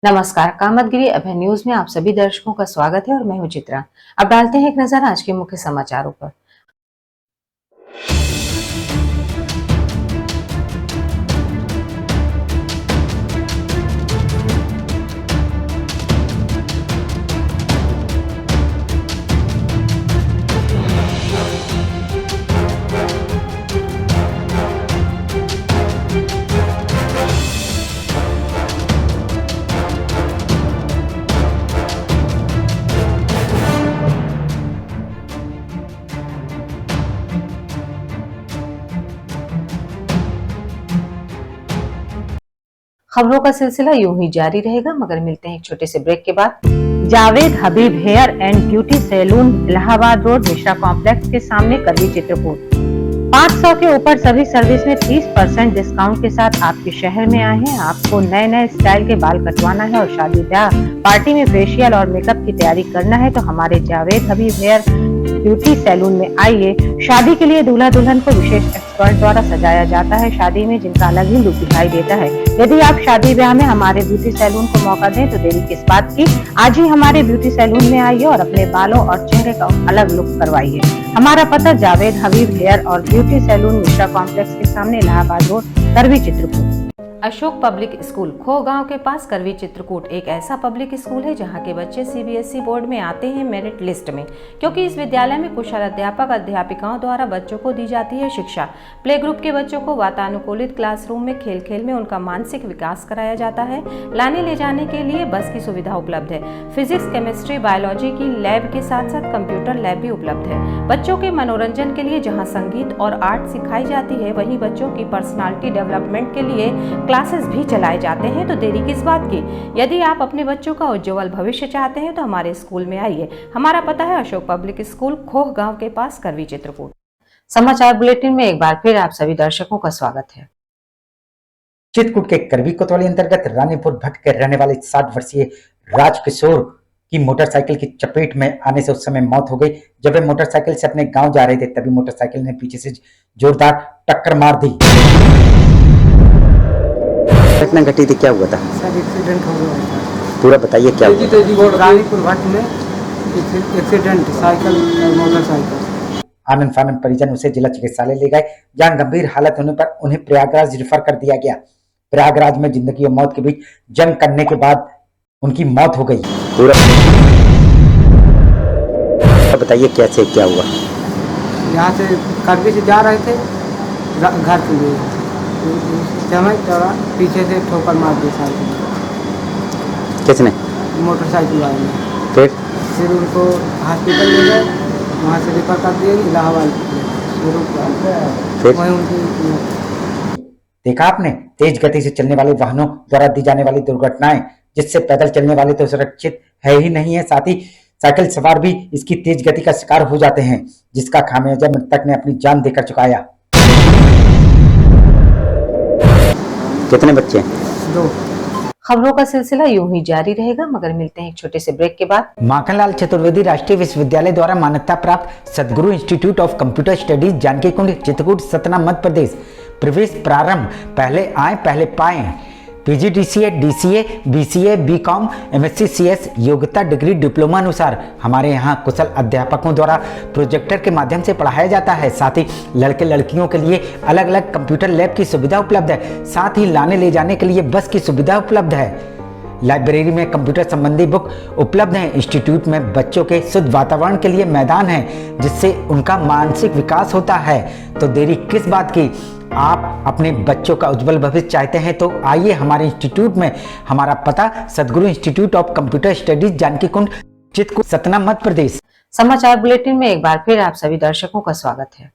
नमस्कार, कामतगिरी अभय न्यूज में आप सभी दर्शकों का स्वागत है और मैं हूं चित्रा। अब डालते हैं एक नजर आज के मुख्य समाचारों पर। खबरों का सिलसिला यूं ही जारी रहेगा, मगर मिलते हैं एक छोटे से ब्रेक के बाद। Javed Habib hair and beauty salon, Allahabad road, Mishra complex के सामने, करवी, चित्रकूट। 500 के ऊपर सभी सर्विस में 30% डिस्काउंट के साथ आपके शहर में आए हैं। आपको नए नए स्टाइल के बाल कटवाना है और शादी ब्याह पार्टी में फेशियल और मेकअप की तैयारी करना है तो हमारे Javed Habib hair beauty salon में आइए। शादी के लिए दूल्हा दुल्हन को विशेष एक्सपर्ट द्वारा सजाया जाता है, शादी में जिनका अलग ही लुक दिखाई देता है। यदि आप शादी ब्याह में हमारे ब्यूटी सैलून को मौका दें तो देरी किस बात की, आज ही हमारे ब्यूटी सैलून में आइए और अपने बालों और चेहरे का अलग लुक करवाइए। हमारा पता जावेद हबीब हेयर और ब्यूटी सैलून, मिश्रा कॉम्प्लेक्स के सामने, इलाहाबाद रोड, करवी, चित्रकूट। अशोक पब्लिक स्कूल खो गांव के पास, करवी, चित्रकूट एक ऐसा पब्लिक स्कूल है जहां के बच्चे सीबीएसई बोर्ड में आते हैं मेरिट लिस्ट में, क्योंकि इस विद्यालय में कुशल अध्यापक अध्यापिकाओं द्वारा बच्चों को दी जाती है शिक्षा। प्ले ग्रुप के बच्चों को वातानुकूलित क्लासरूम में खेल खेल में उनका मानसिक विकास कराया जाता है। लाने ले जाने के लिए बस की सुविधा उपलब्ध है। फिजिक्स, केमिस्ट्री, बायोलॉजी की लैब के साथ साथ कंप्यूटर लैब भी उपलब्ध है। बच्चों के मनोरंजन के लिए जहाँ संगीत और आर्ट सिखाई जाती है, वहीं बच्चों की पर्सनालिटी डेवलपमेंट के लिए क्लासेस भी चलाए जाते हैं तो देरी किस बात की। यदि आप अपने बच्चों का उज्जवल भविष्य चाहते हैं तो हमारे स्कूल में आइए। हमारा पता है अशोक पब्लिक स्कूल, खोह गांव के पास, करवी, चित्रकूट। समाचार बुलेटिन में एक बार फिर आप सभी दर्शकों का स्वागत है। चित्रकूट के करवी कोतवाली अंतर्गत रानीपुर भट्ट के रहने वाले 60 वर्षीय राजकिशोर की मोटरसाइकिल की चपेट में आने से उस समय मौत हो गई। जब वे मोटरसाइकिल से अपने गांव जा रहे थे तभी मोटरसाइकिल ने पीछे से जोरदार टक्कर मार दी। घटना घटी थी, क्या हुआ था? सर एक्सीडेंट हो गया था। पूरा बताइए क्या हुआ? रानीपुर भट्ट में एक्सीडेंट, साइकिल और मोटरसाइकिल। आनंद फानंद परिजन उसे जिला चिकित्सालय ले गए, जहां गंभीर हालत होने पर उन्हें प्रयागराज रिफर कर दिया गया। प्रयागराज में जिंदगी और मौत के बीच जंग करने के बाद उनकी मौत हो गई। पूरा बताइए कैसे क्या हुआ? यहाँ से करवी से जा रहे थे घर के लिए, समय चौड़ा पीछे से ठोकर मार दी साइकिल। किसने? मोटरसाइकिल वाले ने। फिर उनको हॉस्पिटल ले गए, वहाँ से रिफर कर दिए इलाहाबाद। फिर वहीं उनकी देखा आपने, तेज गति से चलने वाले वाहनों द्वारा दी जाने वाली दुर्घटनाएं, जिससे पैदल चलने वाले तो सुरक्षित है ही नहीं है, साथ ही साइकिल सवार भी इसकी तेज गति का शिकार हो जाते हैं, जिसका खामियाजा मृतक ने अपनी जान देकर चुकाया। कितने बच्चे? 2। खबरों का सिलसिला यूं ही जारी रहेगा, मगर मिलते हैं एक छोटे से ब्रेक के बाद। माखनलाल चतुर्वेदी राष्ट्रीय विश्वविद्यालय द्वारा मान्यता प्राप्त Sadguru institute of computer studies, Janki Kund, Chitrakoot, Satna, Madhya Pradesh. प्रवेश प्रारंभ, पहले आए पहले पाए। PGDCA, DCA, BCA, BCom, MSc, CS योग्यता डिग्री डिप्लोमा अनुसार हमारे यहाँ कुशल अध्यापकों द्वारा प्रोजेक्टर के माध्यम से पढ़ाया जाता है। साथ ही लड़के लड़कियों के लिए अलग अलग कंप्यूटर लैब की सुविधा उपलब्ध है। साथ ही लाने ले जाने के लिए बस की सुविधा उपलब्ध है। लाइब्रेरी में कंप्यूटर संबंधी बुक उपलब्ध हैं। इंस्टीट्यूट में बच्चों के शुद्ध वातावरण के लिए मैदान है, जिससे उनका मानसिक विकास होता है। तो देरी किस बात की, आप अपने बच्चों का उज्जवल भविष्य चाहते हैं तो आइए हमारे इंस्टीट्यूट में। हमारा पता Sadguru institute of computer studies, Janki Kund, Chitrakoot, Satna, Madhya Pradesh. समाचार बुलेटिन में एक बार फिर आप सभी दर्शकों का स्वागत है।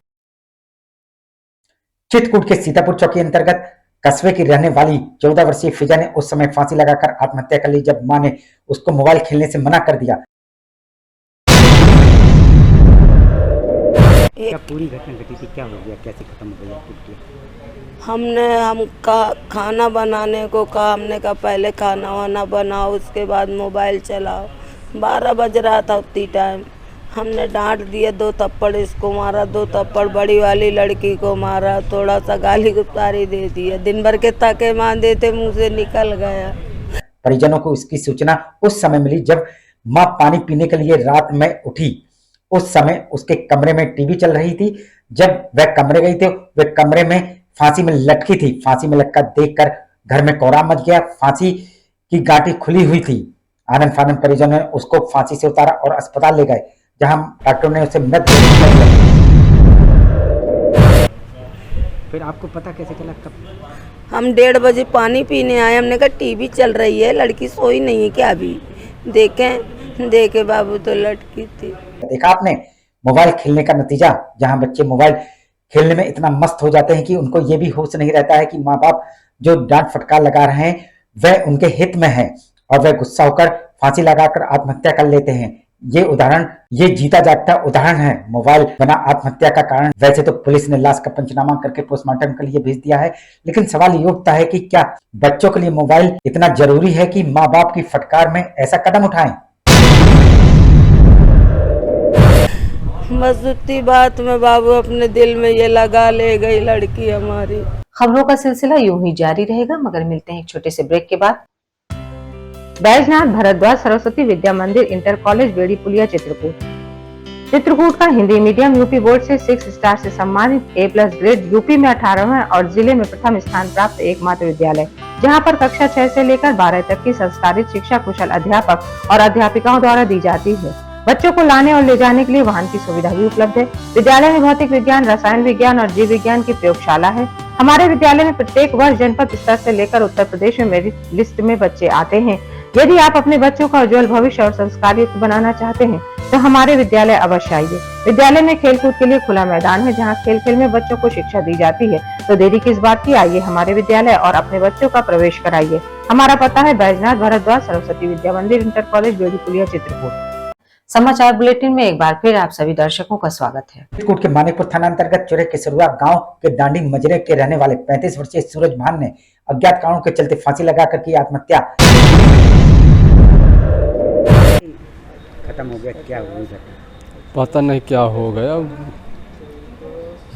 चित्रकूट के सीतापुर चौकी अंतर्गत कस्बे की रहने वाली 14 वर्षीय फिजा ने उस समय फांसी लगाकर आत्महत्या कर ली जब मां ने उसको मोबाइल खेलने से मना कर दिया। क्या पूरी घटना घटी थी, क्या हो गया, कैसे खत्म हो गया? हमका खाना बनाने को कहा, हमने कहा पहले खाना वाना बनाओ उसके बाद मोबाइल चलाओ। 12 बज रहा था उतनी टाइम। हमने डांट दिया, 2 थप्पड़ इसको मारा, 2 थप्पड़ बड़ी वाली लड़की को मारा, थोड़ा सा गाली गुप्तारी दे दिया। दिन भर के ताके मार देते, मुंह से निकल गया। परिजनों को इसकी सूचना उस समय मिली जब मां पानी पीने के लिए रात में उठी। उस समय उसके कमरे में टीवी चल रही थी। जब वह कमरे गई थी, वह कमरे में फांसी में लटकी थी। फांसी में लटका देखकर घर में कोहराम मच गया। फांसी की गांठी खुली हुई थी। आनंद फानंद परिजनों ने उसको फांसी से उतारा और अस्पताल ले गए, जहां डॉक्टरों ने उसे मृत घोषित कर दिया। फिर आपको पता कैसे चला? कब? हम 1:30 बजे पानी पीने आए, हमने कहा टीवी चल रही है, लड़की सोई नहीं है क्या अभी? देखे बाबू तो लटकी थी। देखा आपने मोबाइल खेलने का नतीजा, जहां बच्चे मोबाइल खेलने में इतना मस्त हो जाते हैं कि उनको ये भी होश नहीं रहता है कि माँ बाप जो डांट फटकार लगा रहे हैं वह उनके हित में है, और वह गुस्सा होकर फांसी लगाकर आत्महत्या कर लेते हैं। ये उदाहरण, ये जीता जागता उदाहरण है। मोबाइल बना आत्महत्या का कारण। वैसे तो पुलिस ने लाश का पंचनामा करके पोस्टमार्टम के लिए भेज दिया है, लेकिन सवाल ये उठता है कि क्या बच्चों के लिए मोबाइल इतना जरूरी है कि माँ बाप की फटकार में ऐसा कदम उठाएं? बस उतनी बात में बाबू अपने दिल में ये लगा ले गई लड़की हमारी। खबरों का सिलसिला यूं ही जारी रहेगा, मगर मिलते हैं एक छोटे से ब्रेक के बाद। बैजनाथ भारद्वाज सरस्वती विद्या मंदिर इंटर कॉलेज बेड़ी पुलिया चित्रकूट का हिंदी मीडियम यूपी बोर्ड से 6 स्टार से सम्मानित A+ ग्रेड, यूपी में 18वां और जिले में प्रथम स्थान प्राप्त एकमात्र विद्यालय, जहां पर कक्षा 6 से लेकर 12 तक की संस्कारित शिक्षा कुशल अध्यापक और अध्यापिकाओं द्वारा दी जाती है। बच्चों को लाने और ले जाने के लिए वाहन की सुविधा भी उपलब्ध है। विद्यालय में भौतिक विज्ञान, रसायन विज्ञान और जीव विज्ञान की प्रयोगशाला है। हमारे विद्यालय में प्रत्येक वर्ष जनपद स्तर से लेकर उत्तर प्रदेश में मेरिट लिस्ट में बच्चे आते हैं। यदि आप अपने बच्चों का उज्जवल भविष्य और संस्कारयुक्त बनाना चाहते हैं तो हमारे विद्यालय अवश्य आइए। विद्यालय में खेलकूद के लिए खुला मैदान है, जहां खेल में बच्चों को शिक्षा दी जाती है। तो देरी किस बात की, आइए हमारे विद्यालय और अपने बच्चों का प्रवेश कराइए। हमारा पता है बैजनाथ भारद्वाज सरस्वती विद्या मंदिर इंटर कॉलेज बेड़ी पुलिया चित्रकूट। समाचार बुलेटिन में एक बार फिर आप सभी दर्शकों का स्वागत है। चित्रकूट के मानिकपुर थाना अंतर्गत चुरे केसरुआ गांव के डांडी मजरे के रहने वाले 35 वर्षीय सूरज भान ने अज्ञात कारणों के चलते फांसी लगाकर की आत्महत्या। खत्म हो गया, क्या हुआ? पता नहीं क्या हो गया।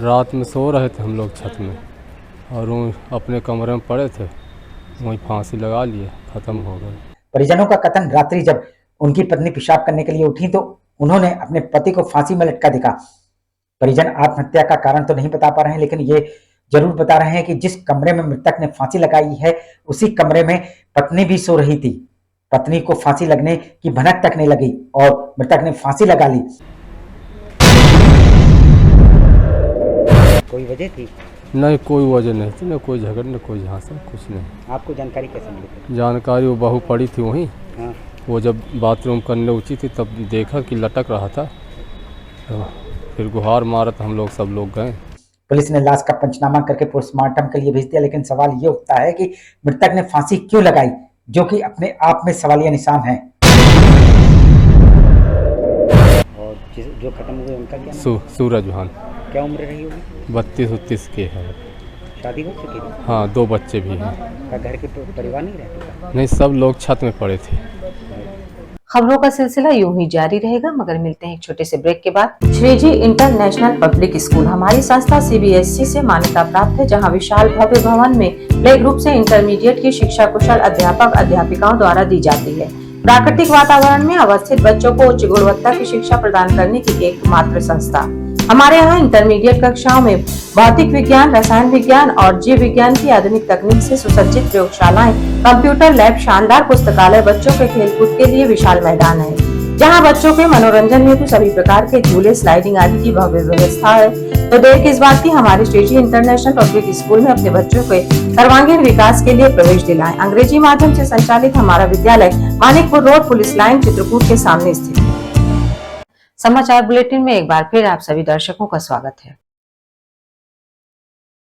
रात में सो रहे थे हम लोग छत में और अपने कमरे में पड़े थे, वहीं फांसी लगा लिए, खत्म हो गए। परिजनों का कथन, रात्रि जब उनकी पत्नी पेशाब करने के लिए उठी तो उन्होंने अपने पति को फांसी में लटका देखा। परिजन आत्महत्या का कारण तो नहीं बता पा रहे हैं, लेकिन ये जरूर बता रहे हैं कि जिस कमरे में मृतक ने फांसी लगाई है उसी कमरे में पत्नी भी सो रही थी। पत्नी को फांसी लगने की भनक तक नहीं लगी और मृतक ने फांसी लगा ली। कोई वजह थी? नहीं, कोई वजह नहीं थी, न कोई झगड़, न कोई झांसा, कुछ नहीं। आपको जानकारी कैसे मिली? जानकारी वो बहू पड़ी थी वहीं। हाँ। वो जब बाथरूम करने उची थी तब देखा कि लटक रहा था, तो फिर गुहार मारा तो हम लोग सब लोग गए। पुलिस ने लाश का पंचनामा करके पोस्टमार्टम के लिए भेज दिया, लेकिन सवाल ये उठता है कि मृतक ने फांसी क्यों लगाई, जो कि अपने आप में सवालिया निशान है। और जो खत्म हुए उनका क्या नाम? सूरज भान। क्या उम्र रही होगी? 32-33 के है। शादी हो चुकी है? हाँ, 2 बच्चे भी हैं। का घर के परिवार नहीं रहते? नहीं, सब लोग छत में पड़े थे। खबरों का सिलसिला यूं ही जारी रहेगा, मगर मिलते हैं एक छोटे से ब्रेक के बाद। श्रीजी इंटरनेशनल पब्लिक स्कूल हमारी संस्था CBSE से मान्यता प्राप्त है, जहां विशाल भव्य भवन में प्ले ग्रुप से इंटरमीडिएट की शिक्षा कुशल अध्यापक अध्यापिकाओं द्वारा दी जाती है। प्राकृतिक वातावरण में अवस्थित बच्चों को उच्च गुणवत्ता की शिक्षा प्रदान करने की एकमात्र संस्था। हमारे यहाँ इंटरमीडिएट कक्षाओं में भौतिक विज्ञान, रसायन विज्ञान और जीव विज्ञान की आधुनिक तकनीक से सुसज्जित प्रयोगशालाएं, कंप्यूटर लैब, शानदार पुस्तकालय, बच्चों के खेलकूद के लिए विशाल मैदान है, जहां बच्चों के मनोरंजन हेतु सभी प्रकार के झूले, स्लाइडिंग आदि की भव्य व्यवस्था है। तो देर किस बात की, हमारे श्रीजी इंटरनेशनल पब्लिक स्कूल में अपने बच्चों के सर्वांगीण विकास के लिए प्रवेश दिलाएं। अंग्रेजी माध्यम से संचालित हमारा विद्यालय Manikpur road, police line, Chitrakoot के सामने स्थित है। समाचार बुलेटिन में एक बार फिर आप सभी दर्शकों का स्वागत है।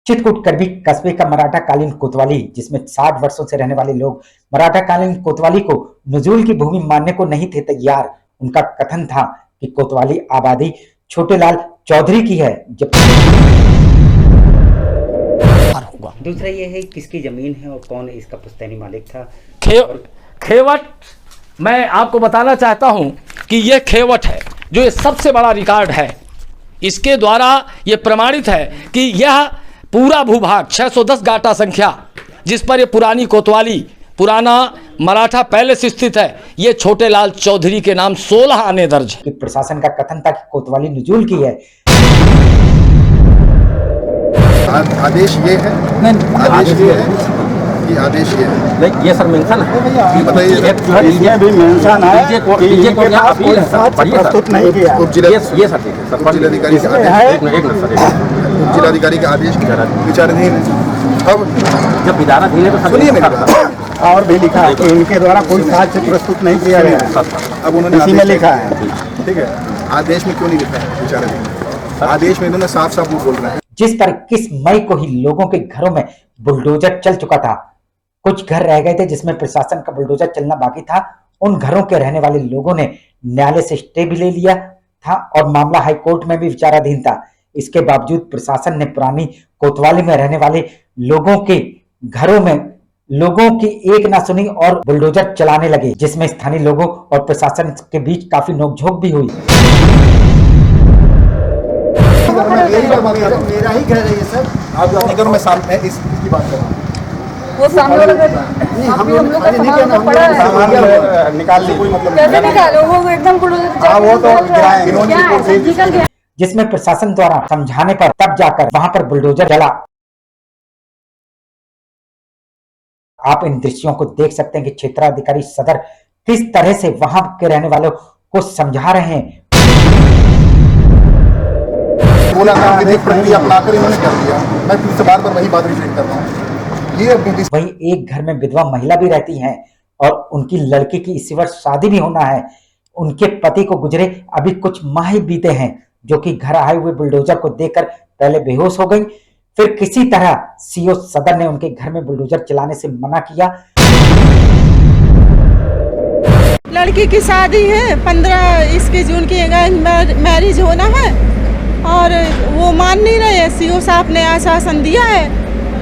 चित्रकूट करबी कस्बे का मराठा कालीन कोतवाली, जिसमें 60 वर्षों से रहने वाले लोग मराठा कालीन कोतवाली को नजूल की भूमि मानने को नहीं थे तैयार। उनका कथन था कि कोतवाली आबादी छोटेलाल चौधरी की है, जब होगा। दूसरा ये है किसकी जमीन है और कौन इसका पुश्तैनी मालिक था। खेवट, मैं आपको बताना चाहता हूं कि यह खेवट है, जो ये सबसे बड़ा रिकॉर्ड है। इसके द्वारा ये प्रमाणित है कि यह पूरा भूभाग 610 गाटा संख्या, जिस पर ये पुरानी कोतवाली पुराना मराठा पैलेस स्थित है। ये छोटे लाल चौधरी के नाम 16 आने दर्ज है। कि प्रशासन का कथन था कि कोतवाली नजूल की है। आदेश ये है, आदेश ये है कि आदेश ये है, ये सर मेंशन है, बताइए ये भी मेंशन है, डीजे को यहाँ प्रस्तुत नहीं किया। ये सर उप जिलाधिकारी का आदेश विचाराधीन है। अब जब विचाराधीन है तो सुनिए मेरी बात, और भी लिखा है कि इनके द्वारा कोई साक्ष्य प्रस्तुत नहीं किया गया। अब उन्होंने इसी में लिखा है, ठीक है, आदेश में क्यों नहीं लिखा है विचाराधीन? आदेश में इन्होंने साफ साफ बोल रहे हैं। जिस पर 21 मई को ही लोगों के घरों में बुलडोजर चल चुका था। कुछ घर रह गए थे जिसमें प्रशासन का बुलडोजर चलना बाकी था। उन घरों के रहने वाले लोगों ने न्यायालय से स्टे भी ले लिया था और मामला हाई कोर्ट में भी विचाराधीन था। इसके बावजूद प्रशासन ने पुरानी कोतवाली में रहने वाले लोगों के घरों में लोगों की एक ना सुनी और बुलडोजर चलाने लगे, जिसमें स्थानीय लोगों और प्रशासन के बीच काफी नोकझोंक भी हुई। मेरा ही घर है ये सब। आप अपने घरों में सामने इसकी बात कर रहा हूँ। वो सामने वाला हम लोग का सामान पड़ा है, निकाल ली, कोई मतलब कैसे निकालो? वो एकदम निकल गया। जिसमें प्रशासन द्वारा समझाने पर तब जाकर वहां पर बुलडोजर चला। आप इन दृश्यों को देख सकते हैं कि क्षेत्राधिकारी सदर किस तरह से वहां के रहने वालों को समझा रहे हैं। बोला था विधिक प्रक्रिया अपनाकर इन्होंने कर दिया। मैं फिर से बार बार वही बात रिपीट कर रहा हूँ। वही एक घर में विधवा महिला भी रहती हैं और उनकी लड़की की इसी वर्ष शादी भी होना है। उनके पति को गुजरे अभी कुछ माह ही बीते हैं, जो कि घर आए हुए बुलडोजर को देखकर पहले बेहोश हो गई, फिर किसी तरह सीओ सदर ने उनके घर में बुलडोजर चलाने से मना किया। लड़की की शादी है, 15 जून की मैरिज होना है और वो मान नहीं रहे। सीओ साहब ने आश्वासन दिया है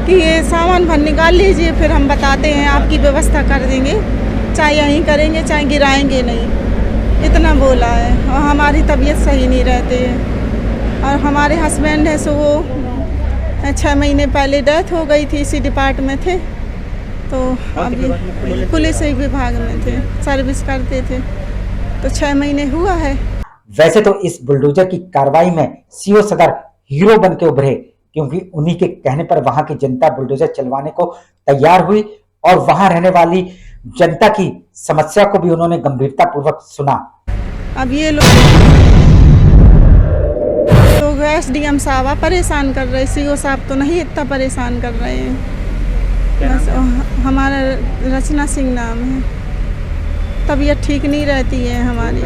कि ये सामान भर निकाल लीजिए, फिर हम बताते हैं, आपकी व्यवस्था कर देंगे, चाहे यहीं करेंगे चाहे गिराएंगे नहीं, इतना बोला है। और हमारी तबीयत सही नहीं रहती है और हमारे हस्बैंड है सो वो 6 महीने पहले डेथ हो गई थी, इसी डिपार्टमेंट में थे, तो अभी पुलिस विभाग में थे, सर्विस करते थे, तो 6 महीने हुआ है। वैसे तो इस बुलडोजर की कार्रवाई में सीओ सदर हीरो बन के उभरे, क्योंकि उन्हीं के कहने पर वहां की जनता बुलडोजर चलवाने को तैयार हुई और वहां रहने वाली जनता की समस्या को भी उन्होंने गंभीरता पूर्वक सुना। अब ये लोग एसडीएम साहब परेशान कर रहे, सीओ साहब तो नहीं इतना परेशान कर रहे हैं। बस हमारा रचना सिंह नाम है, तबीयत ठीक नहीं रहती है हमारी।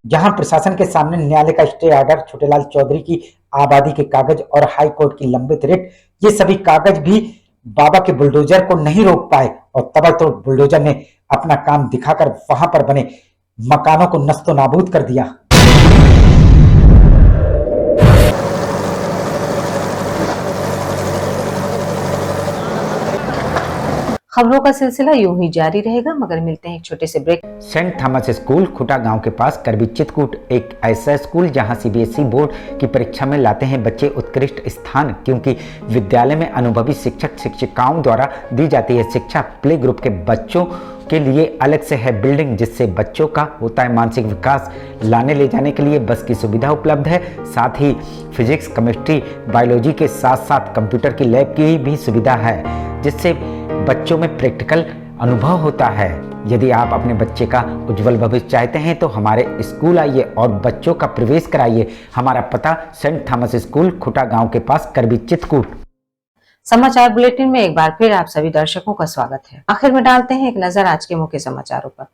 जहां प्रशासन के सामने न्यायालय का स्टे ऑर्डर, छोटेलाल चौधरी की आबादी के कागज और हाई कोर्ट की लंबित रिट, ये सभी कागज भी बाबा के बुलडोजर को नहीं रोक पाए और तबड़तोड़ बुलडोजर ने अपना काम दिखाकर वहां पर बने मकानों को नस्तो नाबूद कर दिया। खबरों का सिलसिला यूं ही जारी रहेगा, मगर मिलते हैं एक छोटे से ब्रेक। सेंट थॉमस स्कूल खुटा गांव के पास करबी चित्रकूट एक ऐसा स्कूल जहां सीबीएसई बोर्ड की परीक्षा में लाते हैं बच्चे उत्कृष्ट स्थान, क्योंकि विद्यालय में अनुभवी शिक्षक शिक्षिकाओं द्वारा दी जाती है शिक्षा। प्ले ग्रुप के बच्चों के लिए अलग से है बिल्डिंग, जिससे बच्चों का होता है मानसिक विकास। लाने ले जाने के लिए बस की सुविधा उपलब्ध है, साथ ही फिजिक्स, केमिस्ट्री, बायोलॉजी के साथ साथ कंप्यूटर की लैब की भी सुविधा है, जिससे बच्चों में प्रैक्टिकल अनुभव होता है। यदि आप अपने बच्चे का उज्जवल भविष्य चाहते हैं तो हमारे स्कूल आइए और बच्चों का प्रवेश कराइए। हमारा पता सेंट थॉमस स्कूल खुटा गांव के पास करबी चित्रकूट। समाचार बुलेटिन में एक बार फिर आप सभी दर्शकों का स्वागत है। आखिर में डालते हैं एक नजर आज के मुख्य समाचारों पर।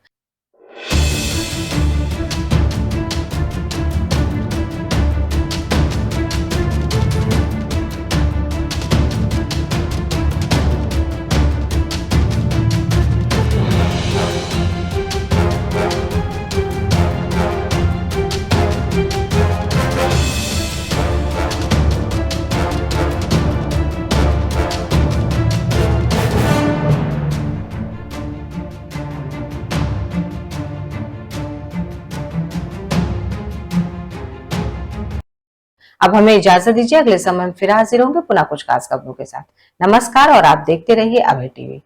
अब हमें इजाजत दीजिए, अगले समय में फिर हाजिर होंगे पुनः कुछ खास खबरों के साथ। नमस्कार और आप देखते रहिए अभय टीवी।